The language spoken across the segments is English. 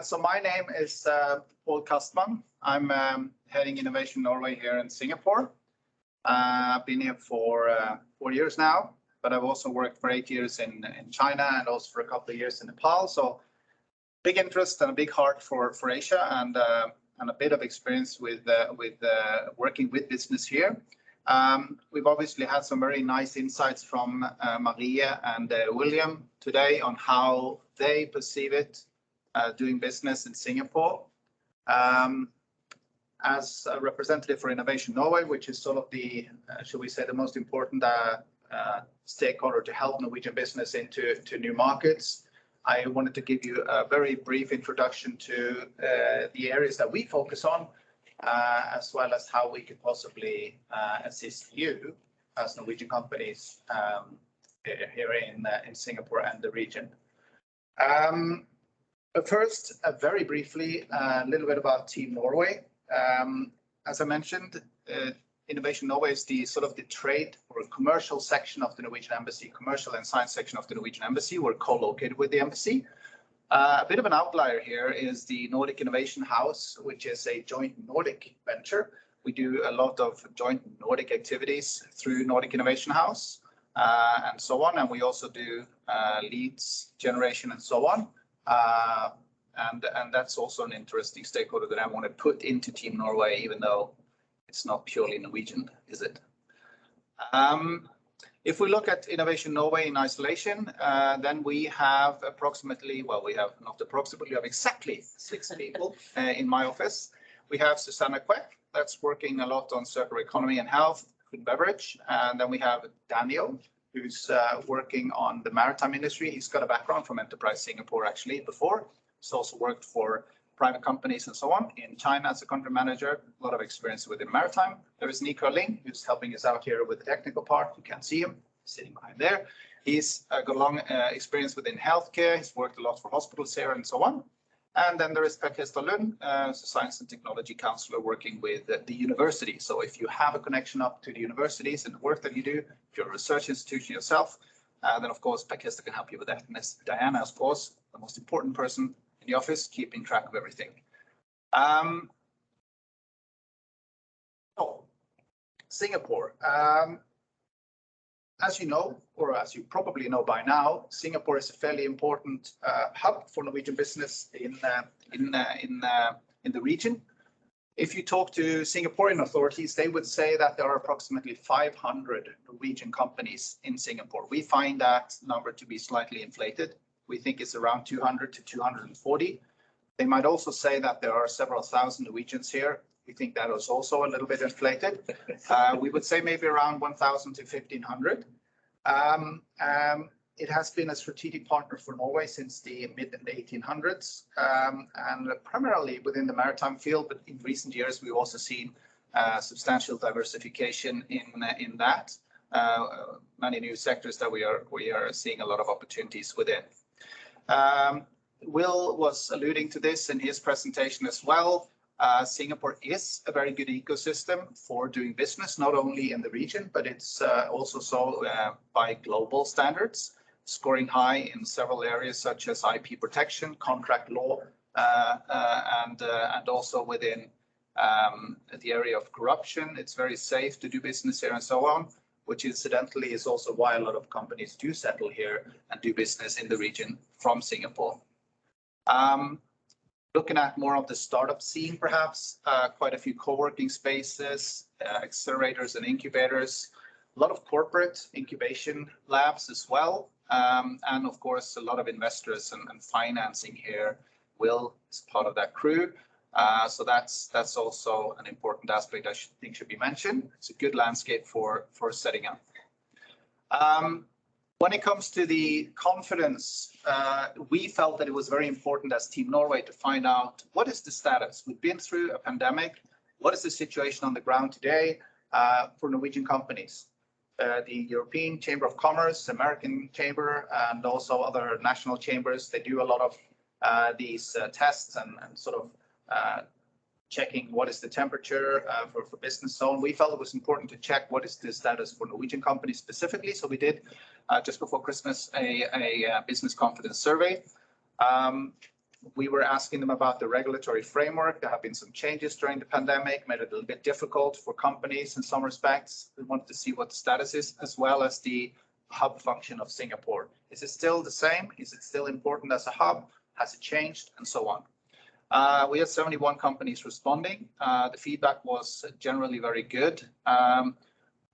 So my name is Pål Kastmann. I'm heading Innovation Norway here in Singapore. I've been here for 4 years now, but I've also worked for 8 years in China and also for a couple of years in Nepal. So big interest and a big heart for Asia and a bit of experience with working with business here. We've obviously had some very nice insights from Maria and William today on how they perceive it doing business in Singapore. As a representative for Innovation Norway, which is sort of the, should we say, the most important stakeholder to help Norwegian business into new markets, I wanted to give you a very brief introduction to the areas that we focus on, as well as how we could possibly assist you as Norwegian companies here in Singapore and the region. But first, very briefly, a little bit about Team Norway. As I mentioned, Innovation Norway is the sort of the trade or commercial section of the Norwegian Embassy, commercial and science section of the Norwegian Embassy. We're co-located with the Embassy. A bit of an outlier here is the Nordic Innovation House, which is a joint Nordic venture. We do a lot of joint Nordic activities through Nordic Innovation House and so on. And we also do leads generation and so on. And that's also an interesting stakeholder that I want to put into Team Norway, even though it's not purely Norwegian, is it? If we look at Innovation Norway in isolation, then we have approximately, well, we have not approximately, we have exactly 6 people in my office. We have Susanna Queck, that's working a lot on circular economy and health, food and beverage. And then we have Daniel, who's working on the maritime industry. He's got a background from Enterprise Singapore actually before. He's also worked for private companies and so on in China as a country manager, a lot of experience within maritime. There is Nico Ling, who's helping us out here with the technical part. You can't see him sitting behind there. He's got long experience within healthcare. He's worked a lot for hospitals here and so on. And then there is Per Christer Lund, a science and technology counselor working with the university. So if you have a connection up to the universities and the work that you do, if you're a research institution yourself, then of course Per Christer can help you with that. And there's Diana, of course, the most important person in the office, keeping track of everything. So, Singapore. As you know, or as you probably know by now, Singapore is a fairly important hub for Norwegian business in the region. If you talk to Singaporean authorities, they would say that there are approximately 500 Norwegian companies in Singapore. We find that number to be slightly inflated. We think it's around 200 to 240. They might also say that there are several thousand Norwegians here. We think that is also a little bit inflated. We would say maybe around 1,000 to 1,500. It has been a strategic partner for Norway since the mid-1800s, and primarily within the maritime field. But in recent years, we've also seen substantial diversification in that. Many new sectors that we are seeing a lot of opportunities within. Will was alluding to this in his presentation as well. Singapore is a very good ecosystem for doing business, not only in the region, but it's also so by global standards, scoring high in several areas such as IP protection, contract law, and also within the area of corruption. It's very safe to do business here and so on, which incidentally is also why a lot of companies do settle here and do business in the region from Singapore. Looking at more of the startup scene, perhaps, quite a few co-working spaces, accelerators and incubators, a lot of corporate incubation labs as well. And of course, a lot of investors and financing here. Will is part of that crew. So that's also an important aspect I think should be mentioned. It's a good landscape for setting up. When it comes to the confidence, we felt that it was very important as Team Norway to find out what is the status. We've been through a pandemic. What is the situation on the ground today for Norwegian companies? The European Chamber of Commerce, American Chamber, and also other national chambers, they do a lot of these tests and sort of checking what is the temperature for business zone. We felt it was important to check what is the status for Norwegian companies specifically. So we did just before Christmas a business confidence survey. We were asking them about the regulatory framework. There have been some changes during the pandemic, made it a little bit difficult for companies in some respects. We wanted to see what the status is, as well as the hub function of Singapore. Is it still the same? Is it still important as a hub? Has it changed? And so on. We had 71 companies responding. The feedback was generally very good.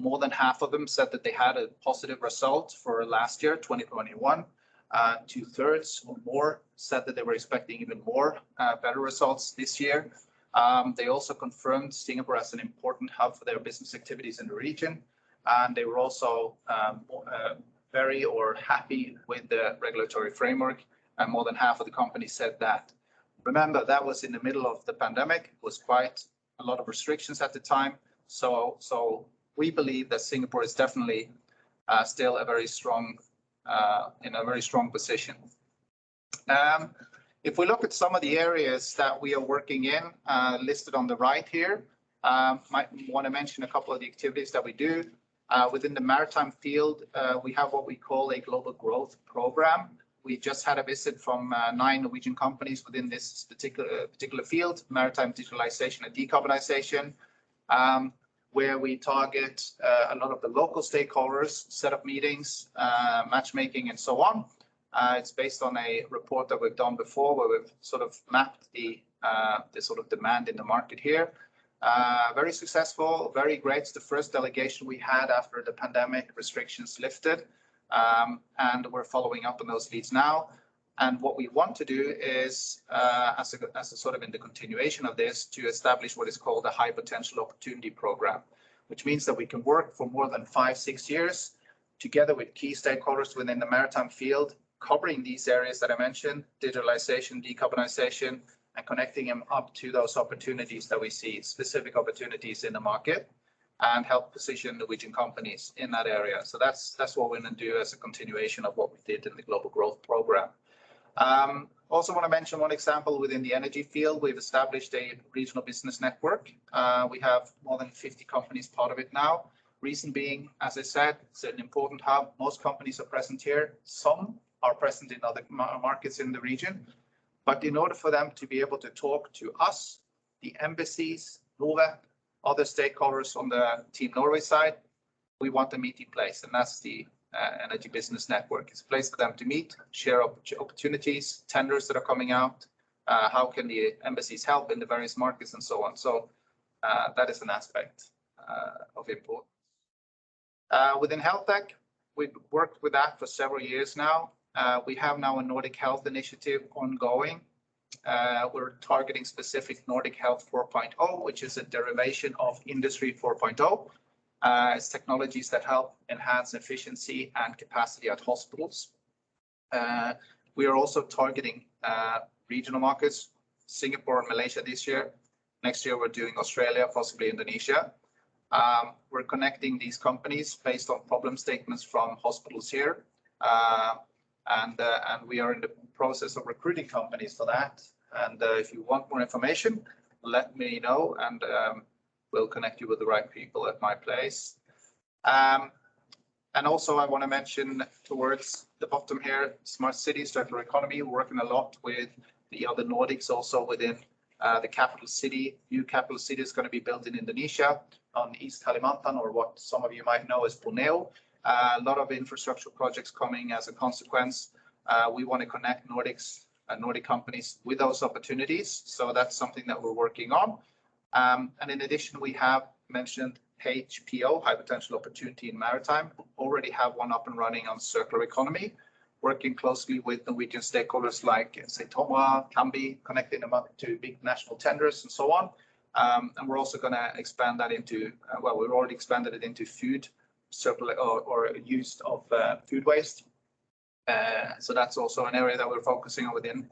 More than half of them said that they had a positive result for last year, 2021. 2/3 or more said that they were expecting even more better results this year. They also confirmed Singapore as an important hub for their business activities in the region. And they were also very happy with the regulatory framework. And more than half of the companies said that. Remember, that was in the middle of the pandemic. It was quite a lot of restrictions at the time. So we believe that Singapore is definitely still a very strong, in a very strong position. If we look at some of the areas that we are working in, listed on the right here, might want to mention a couple of the activities that we do. Within the maritime field, we have what we call a global growth program. We just had a visit from 9 Norwegian companies within this particular field, maritime digitalization and decarbonization, where we target a lot of the local stakeholders, set up meetings, matchmaking, and so on. It's based on a report that we've done before, where we've sort of mapped the sort of demand in the market here. Very successful, very great. It's the first delegation we had after the pandemic restrictions lifted. And we're following up on those leads now. And what we want to do is, as a sort of in the continuation of this, to establish what is called a high potential opportunity program, which means that we can work for more than 5-6 years together with key stakeholders within the maritime field, covering these areas that I mentioned, digitalization, decarbonization, and connecting them up to those opportunities that we see, specific opportunities in the market, and help position Norwegian companies in that area. So that's what we're going to do as a continuation of what we did in the Global Growth Program. Also want to mention one example within the energy field. We've established a regional business network. We have more than 50 companies part of it now. Reason being, as I said, it's an important hub. Most companies are present here. Some are present in other markets in the region. But in order for them to be able to talk to us, the embassies, Norway, other stakeholders on the Team Norway side, we want a meeting place, and that's the Energy Business Network. It's a place for them to meet, share opportunities, tenders that are coming out, how can the embassies help in the various markets, and so on. So that is an aspect of importance. Within health tech, we've worked with that for several years now. We have now a Nordic Health Initiative ongoing. We're targeting specific Nordic Health 4.0, which is a derivation of Industry 4.0. It's technologies that help enhance efficiency and capacity at hospitals. We are also targeting regional markets, Singapore and Malaysia this year. Next year, we're doing Australia, possibly Indonesia. We're connecting these companies based on problem statements from hospitals here. And we are in the process of recruiting companies for that. And if you want more information, let me know, and we'll connect you with the right people at my place. And also I want to mention towards the bottom here, smart cities, circular economy. We're working a lot with the other Nordics, also within the capital city. New capital city is going to be built in Indonesia on East Kalimantan, or what some of you might know as Borneo. A lot of infrastructure projects coming as a consequence. We want to connect Nordic companies with those opportunities. So that's something that we're working on. And in addition, we have mentioned HPO, High Potential Opportunity in Maritime. Already have one up and running on circular economy, working closely with Norwegian stakeholders like, say, Toma, Cambi, connecting them up to big national tenders and so on. And we're also going to expand that into, well, we've already expanded it into food, circular or use of food waste. So that's also an area that we're focusing on within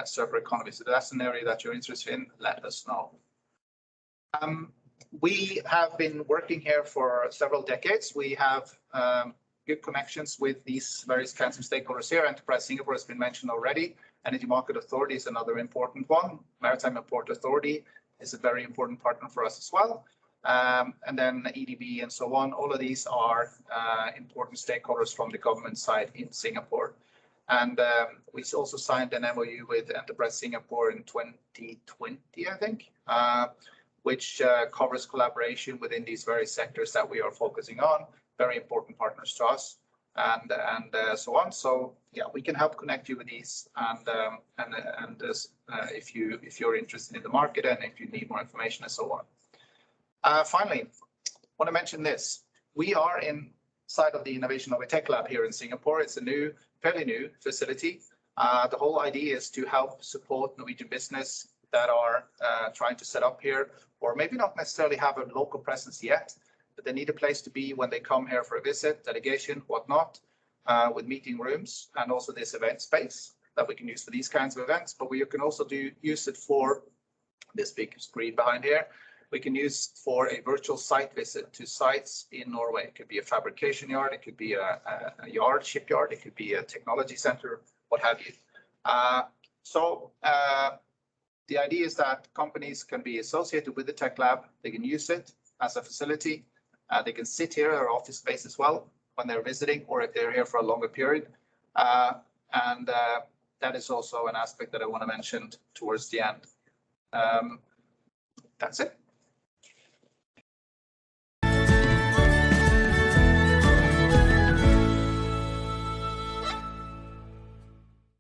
circular economy. So that's an area that you're interested in, let us know. We have been working here for several decades. We have good connections with these various kinds of stakeholders here. Enterprise Singapore has been mentioned already. Energy Market Authority is another important one. Maritime and Port Authority is a very important partner for us as well. And then EDB and so on. All of these are important stakeholders from the government side in Singapore. And we also signed an MOU with Enterprise Singapore in 2020, I think, which covers collaboration within these various sectors that we are focusing on. Very important partners to us, and so on. So yeah, we can help connect you with these, and if you're interested in the market and if you need more information and so on. Finally, I want to mention this. We are inside of the Innovation Norway Tech Lab here in Singapore. It's a fairly new facility. The whole idea is to help support Norwegian business that are trying to set up here, or maybe not necessarily have a local presence yet, but they need a place to be when they come here for a visit, delegation, whatnot, with meeting rooms, and also this event space that we can use for these kinds of events. But we can also use it for this big screen behind here. We can use for a virtual site visit to sites in Norway. It could be a fabrication yard, it could be a shipyard, it could be a technology center, what have you. The idea is that companies can be associated with the tech lab. They can use it as a facility. They can sit here in our office space as well when they're visiting, or if they're here for a longer period. That is also an aspect that I want to mention towards the end. That's it.